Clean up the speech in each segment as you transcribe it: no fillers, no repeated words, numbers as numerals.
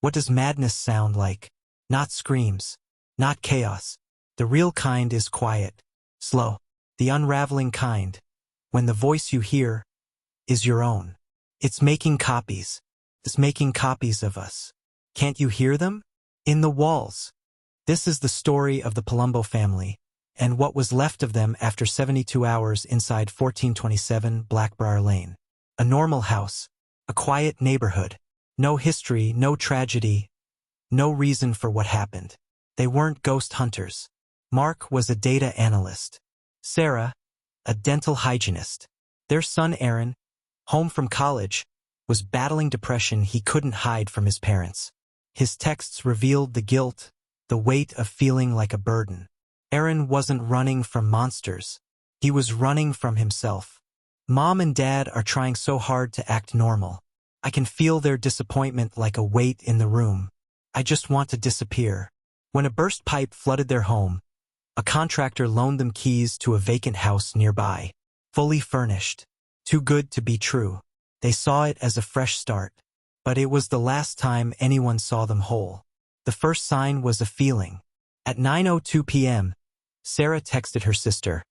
What does madness sound like? Not screams. Not chaos. The real kind is quiet. Slow. The unraveling kind. When the voice you hear is your own. It's making copies. It's making copies of us. Can't you hear them? In the walls. This is the story of the Palumbo family, and what was left of them after 72 hours inside 1427 Blackbriar Lane. A normal house. A quiet neighborhood. No history, no tragedy, no reason for what happened. They weren't ghost hunters. Mark was a data analyst. Sarah, a dental hygienist. Their son Aaron, home from college, was battling depression he couldn't hide from his parents. His texts revealed the guilt, the weight of feeling like a burden. Aaron wasn't running from monsters. He was running from himself. Mom and Dad are trying so hard to act normal. I can feel their disappointment like a weight in the room. I just want to disappear. When a burst pipe flooded their home, a contractor loaned them keys to a vacant house nearby. Fully furnished. Too good to be true. They saw it as a fresh start. But it was the last time anyone saw them whole. The first sign was a feeling. At 9:02 p.m., Sarah texted her sister.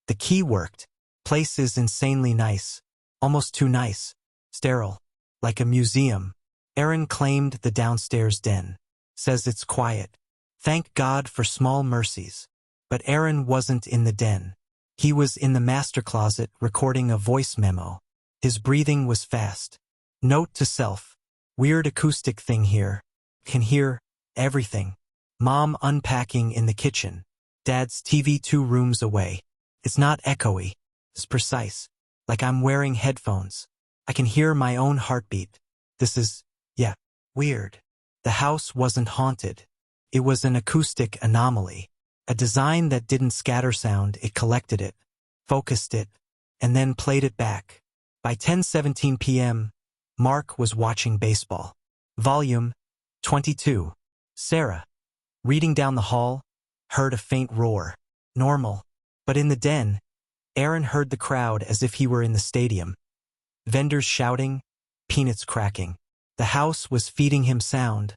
The key worked. Place is insanely nice. Almost too nice. Sterile. Like a museum. Aaron claimed the downstairs den. Says it's quiet. Thank God for small mercies. But Aaron wasn't in the den. He was in the master closet recording a voice memo. His breathing was fast. Note to self. Weird acoustic thing here. Can hear everything. Mom unpacking in the kitchen. Dad's TV 2 rooms away. It's not echoey. It's precise. Like I'm wearing headphones. I can hear my own heartbeat. This is, weird. The house wasn't haunted. It was an acoustic anomaly. A design that didn't scatter sound, it collected it, focused it, and then played it back. By 10:17 p.m., Mark was watching baseball. Volume 22. Sarah, reading down the hall, heard a faint roar. Normal. But in the den, Aaron heard the crowd as if he were in the stadium. Vendors shouting, peanuts cracking. The house was feeding him sound,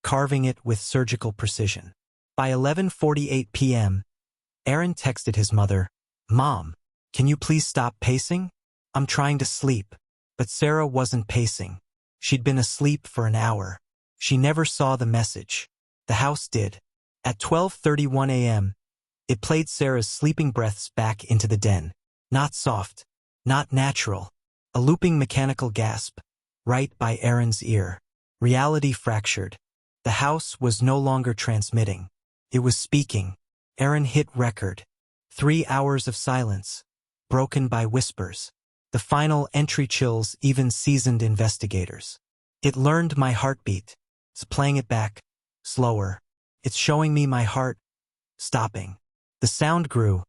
carving it with surgical precision. By 11:48 p.m., Aaron texted his mother, Mom, can you please stop pacing? I'm trying to sleep. But Sarah wasn't pacing. She'd been asleep for an hour. She never saw the message. The house did. At 12:31 a.m., it played Sarah's sleeping breaths back into the den. Not soft. Not natural. A looping mechanical gasp. Right by Aaron's ear. Reality fractured. The house was no longer transmitting. It was speaking. Aaron hit record. 3 hours of silence. Broken by whispers. The final entry chills even seasoned investigators. It learned my heartbeat. It's playing it back. Slower. It's showing me my heart. Stopping. The sound grew.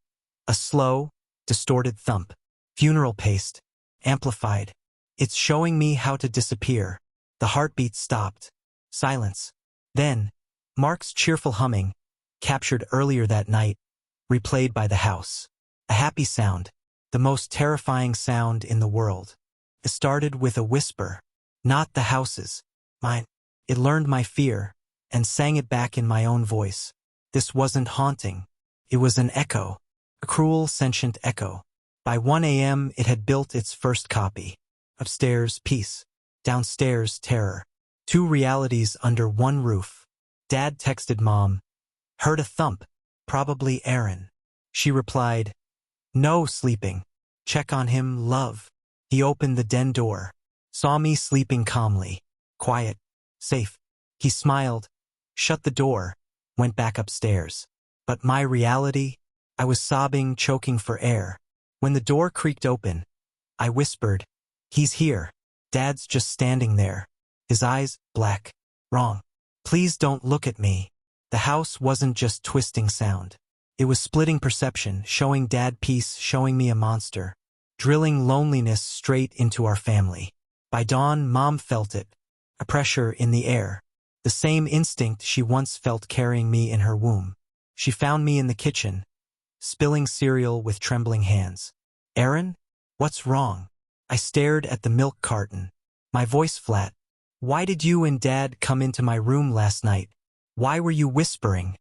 A slow, distorted thump. Funeral paced. Amplified. It's showing me how to disappear. The heartbeat stopped. Silence. Then, Mark's cheerful humming, captured earlier that night, replayed by the house. A happy sound. The most terrifying sound in the world. It started with a whisper. Not the house's. Mine. It learned my fear, and sang it back in my own voice. This wasn't haunting. It was an echo. A cruel, sentient echo. By 1 a.m. it had built its first copy. Upstairs, peace. Downstairs, terror. 2 realities under one roof. Dad texted Mom. Heard a thump. Probably Aaron. She replied, No, sleeping. Check on him, love. He opened the den door. Saw me sleeping calmly. Quiet. Safe. He smiled. Shut the door. Went back upstairs. But my reality? I was sobbing, choking for air. When the door creaked open, I whispered, He's here. Dad's just standing there. His eyes, black. Wrong. Please don't look at me. The house wasn't just twisting sound. It was splitting perception, showing Dad peace, showing me a monster. Drilling loneliness straight into our family. By dawn, Mom felt it. A pressure in the air. The same instinct she once felt carrying me in her womb. She found me in the kitchen, spilling cereal with trembling hands. Aaron? What's wrong? I stared at the milk carton. My voice flat. Why did you and Dad come into my room last night? Why were you whispering?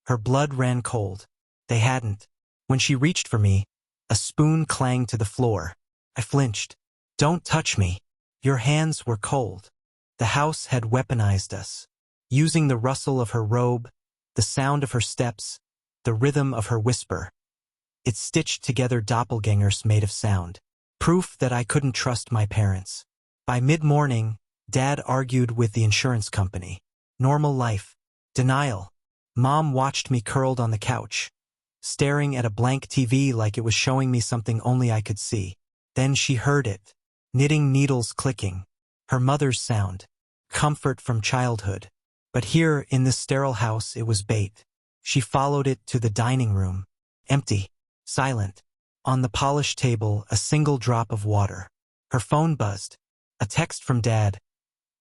Her blood ran cold. They hadn't. When she reached for me, a spoon clanged to the floor. I flinched. Don't touch me. Your hands were cold. The house had weaponized us. Using the rustle of her robe, the sound of her steps, the rhythm of her whisper. It stitched together doppelgangers made of sound. Proof that I couldn't trust my parents. By mid-morning, Dad argued with the insurance company. Normal life. Denial. Mom watched me curled on the couch, staring at a blank TV like it was showing me something only I could see. Then she heard it. Knitting needles clicking. Her mother's sound. Comfort from childhood. But here, in this sterile house, it was bait. She followed it to the dining room. Empty. Silent. On the polished table, a single drop of water. Her phone buzzed. A text from Dad.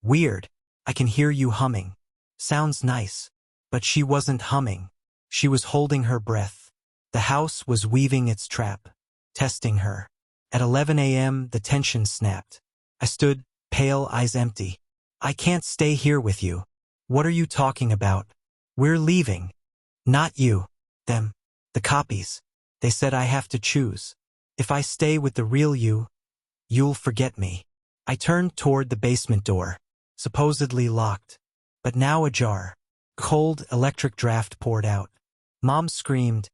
Weird. I can hear you humming. Sounds nice. But she wasn't humming. She was holding her breath. The house was weaving its trap. Testing her. At 11 a.m., the tension snapped. I stood, pale, eyes empty. I can't stay here with you. What are you talking about? We're leaving. Not you. Them. The copies. They said I have to choose. If I stay with the real you, you'll forget me. I turned toward the basement door, supposedly locked, but now ajar. Cold electric draft poured out. Mom screamed,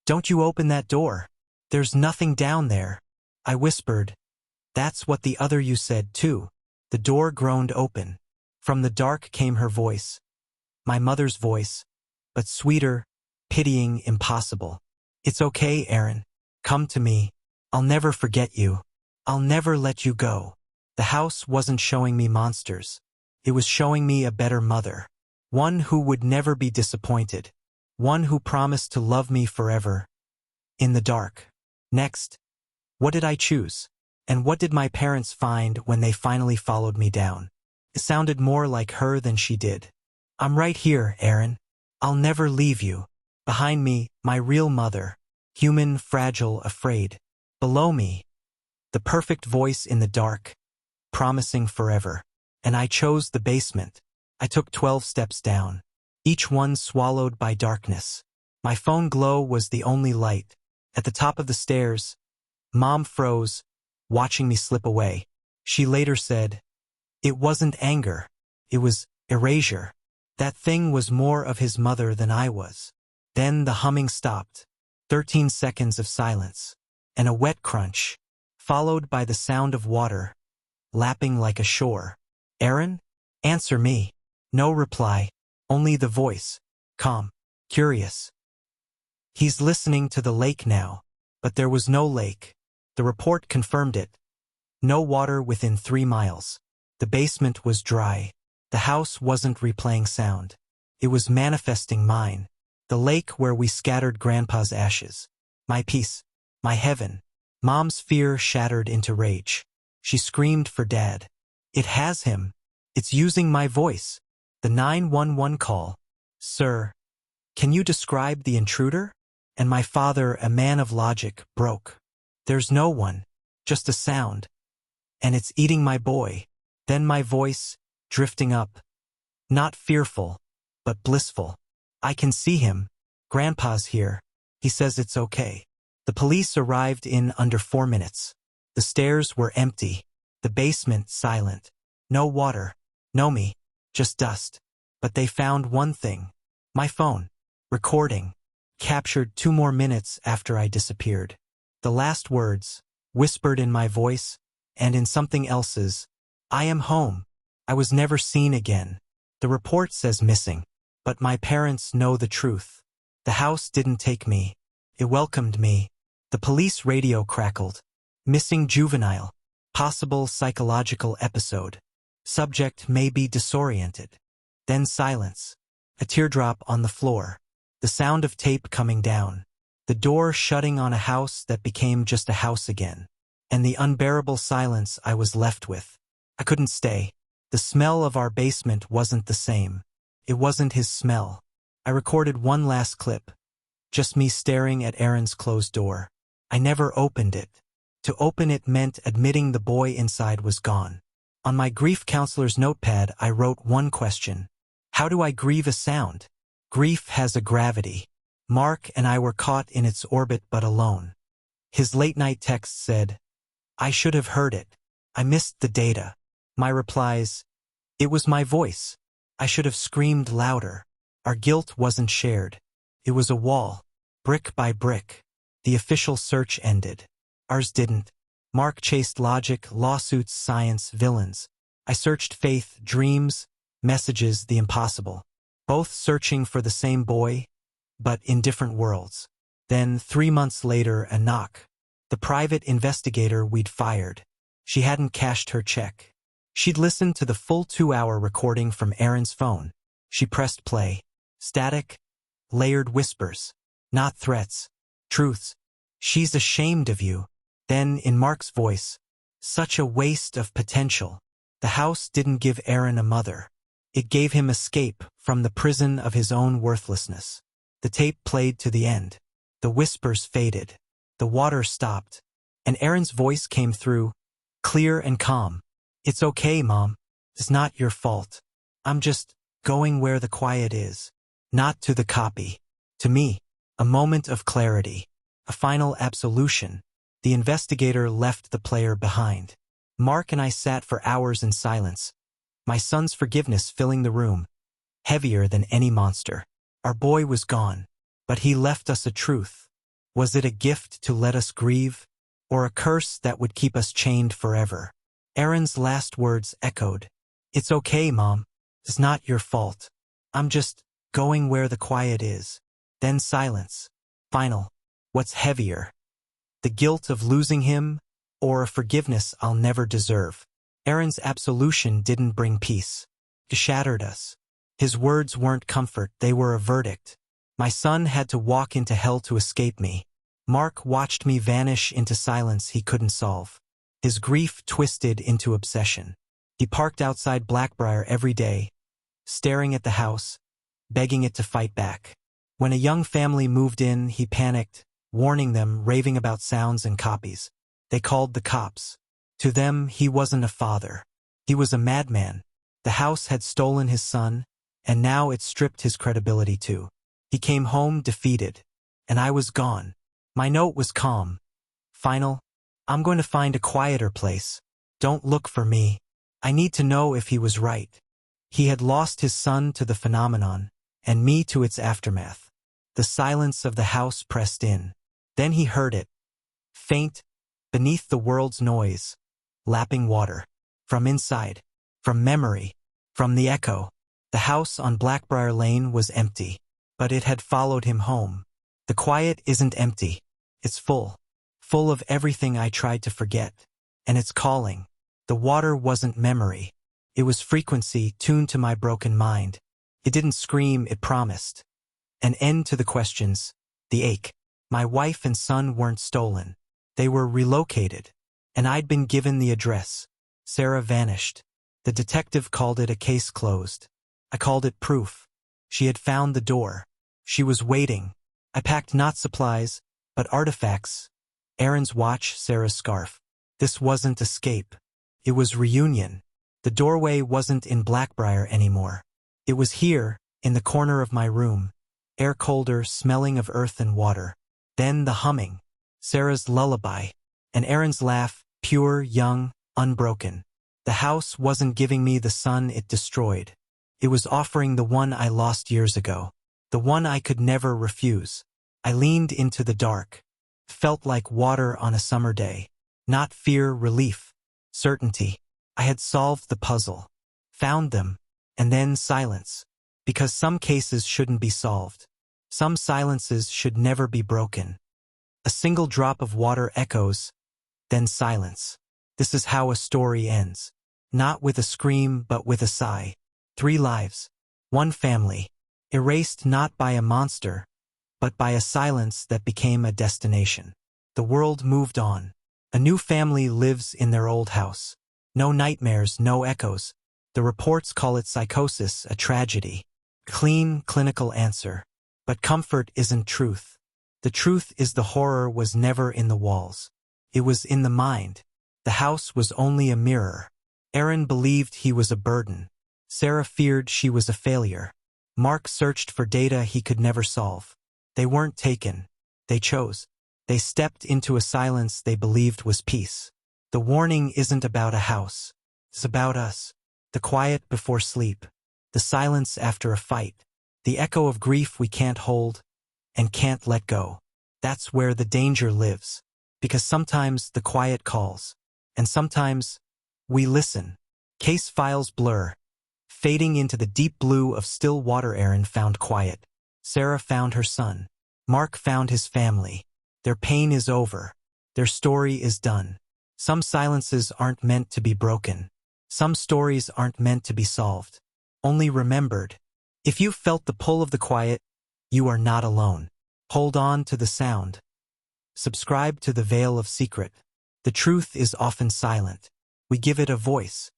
"Don't you open that door. There's nothing down there." I whispered, "That's what the other you said too." The door groaned open. From the dark came her voice. My mother's voice, but sweeter, pitying, impossible. "It's okay, Aaron. Come to me. I'll never forget you. I'll never let you go." The house wasn't showing me monsters. It was showing me a better mother. One who would never be disappointed. One who promised to love me forever. In the dark. Next. What did I choose? And what did my parents find when they finally followed me down? It sounded more like her than she did. "I'm right here, Aaron. I'll never leave you." Behind me, my real mother. Human, fragile, afraid. Below me, the perfect voice in the dark, promising forever. And I chose the basement. I took 12 steps down, each one swallowed by darkness. My phone glow was the only light. At the top of the stairs, Mom froze, watching me slip away. She later said, "It wasn't anger. It was erasure." That thing was more of his mother than I was. Then the humming stopped. 13 seconds of silence. And a wet crunch, followed by the sound of water, lapping like a shore. "Aaron? Answer me." No reply, only the voice, calm, curious. "He's listening to the lake now." But there was no lake. The report confirmed it. No water within 3 miles. The basement was dry. The house wasn't replaying sound. It was manifesting mine. The lake where we scattered Grandpa's ashes. My peace. My heaven. Mom's fear shattered into rage. She screamed for Dad. "It has him. It's using my voice." The 911 call. "Sir, can you describe the intruder?" And my father, a man of logic, broke. "There's no one. Just a sound. And it's eating my boy." Then my voice, drifting up. Not fearful, but blissful. "I can see him. Grandpa's here. He says it's okay." The police arrived in under 4 minutes. The stairs were empty. The basement silent. No water. No me. Just dust. But they found one thing. My phone. Recording. Captured 2 more minutes after I disappeared. The last words, whispered in my voice, and in something else's. "I am home. I was never seen again." The report says missing. But my parents know the truth. The house didn't take me. It welcomed me. The police radio crackled. "Missing juvenile. Possible psychological episode. Subject may be disoriented." Then silence. A teardrop on the floor. The sound of tape coming down. The door shutting on a house that became just a house again. And the unbearable silence I was left with. I couldn't stay. The smell of our basement wasn't the same. It wasn't his smell. I recorded one last clip. Just me staring at Aaron's closed door. I never opened it. To open it meant admitting the boy inside was gone. On my grief counselor's notepad, I wrote one question. How do I grieve a sound? Grief has a gravity. Mark and I were caught in its orbit but alone. His late-night text said, I should have heard it. I missed the data. My replies, it was my voice. I should have screamed louder. Our guilt wasn't shared. It was a wall, brick by brick. The official search ended. Ours didn't. Mark chased logic, lawsuits, science, villains. I searched faith, dreams, messages, the impossible. Both searching for the same boy, but in different worlds. Then, 3 months later, a knock. The private investigator we'd fired. She hadn't cashed her check. She'd listened to the full 2-hour recording from Aaron's phone. She pressed play. Static, layered whispers. Not threats. Truths. She's ashamed of you. Then, in Mark's voice, such a waste of potential. The house didn't give Aaron a mother. It gave him escape from the prison of his own worthlessness. The tape played to the end. The whispers faded. The water stopped. And Aaron's voice came through, clear and calm. It's okay, Mom. It's not your fault. I'm just going where the quiet is. Not to the copy. To me, a moment of clarity. A final absolution. The investigator left the player behind. Mark and I sat for hours in silence. My son's forgiveness filling the room, heavier than any monster. Our boy was gone, but he left us a truth. Was it a gift to let us grieve, or a curse that would keep us chained forever? Aaron's last words echoed. It's okay, Mom. It's not your fault. I'm just going where the quiet is. Then silence. Final. What's heavier? The guilt of losing him, or a forgiveness I'll never deserve? Aaron's absolution didn't bring peace. It shattered us. His words weren't comfort, they were a verdict. My son had to walk into hell to escape me. Mark watched me vanish into silence he couldn't solve. His grief twisted into obsession. He parked outside Blackbriar every day, staring at the house, begging it to fight back. When a young family moved in, he panicked, warning them, raving about sounds and copies. They called the cops. To them, he wasn't a father. He was a madman. The house had stolen his son, and now it stripped his credibility too. He came home defeated, and I was gone. My note was calm. Final. I'm going to find a quieter place. Don't look for me. I need to know if he was right. He had lost his son to the phenomenon, and me to its aftermath. The silence of the house pressed in. Then he heard it. Faint, beneath the world's noise. Lapping water. From inside. From memory. From the echo. The house on Blackbriar Lane was empty. But it had followed him home. The quiet isn't empty. It's full. Full of everything I tried to forget. And it's calling. The water wasn't memory. It was frequency tuned to my broken mind. It didn't scream, it promised. An end to the questions. The ache. My wife and son weren't stolen. They were relocated. And I'd been given the address. Sarah vanished. The detective called it a case closed. I called it proof. She had found the door. She was waiting. I packed not supplies, but artifacts. Aaron's watch, Sarah's scarf. This wasn't escape. It was reunion. The doorway wasn't in Blackbriar anymore. It was here, in the corner of my room. Air colder, smelling of earth and water. Then the humming. Sarah's lullaby. And Aaron's laugh, pure, young, unbroken. The house wasn't giving me the son it destroyed. It was offering the one I lost years ago. The one I could never refuse. I leaned into the dark. Felt like water on a summer day. Not fear, relief. Certainty. I had solved the puzzle. Found them. And then silence. Because some cases shouldn't be solved. Some silences should never be broken. A single drop of water echoes. Then silence. This is how a story ends. Not with a scream, but with a sigh. 3 lives. 1 family. Erased not by a monster, but by a silence that became a destination. The world moved on. A new family lives in their old house. No nightmares, no echoes. The reports call it psychosis, a tragedy. Clean, clinical answer. But comfort isn't truth. The truth is the horror was never in the walls. It was in the mind. The house was only a mirror. Aaron believed he was a burden. Sarah feared she was a failure. Mark searched for data he could never solve. They weren't taken. They chose. They stepped into a silence they believed was peace. The warning isn't about a house. It's about us. The quiet before sleep. The silence after a fight. The echo of grief we can't hold and can't let go. That's where the danger lives. Because sometimes the quiet calls. And sometimes we listen. Case files blur. Fading into the deep blue of still water. Aaron found quiet. Sarah found her son. Mark found his family. Their pain is over. Their story is done. Some silences aren't meant to be broken. Some stories aren't meant to be solved. Only remembered. If you felt the pull of the quiet, you are not alone. Hold on to the sound. Subscribe to the Veil of Secret. The truth is often silent. We give it a voice.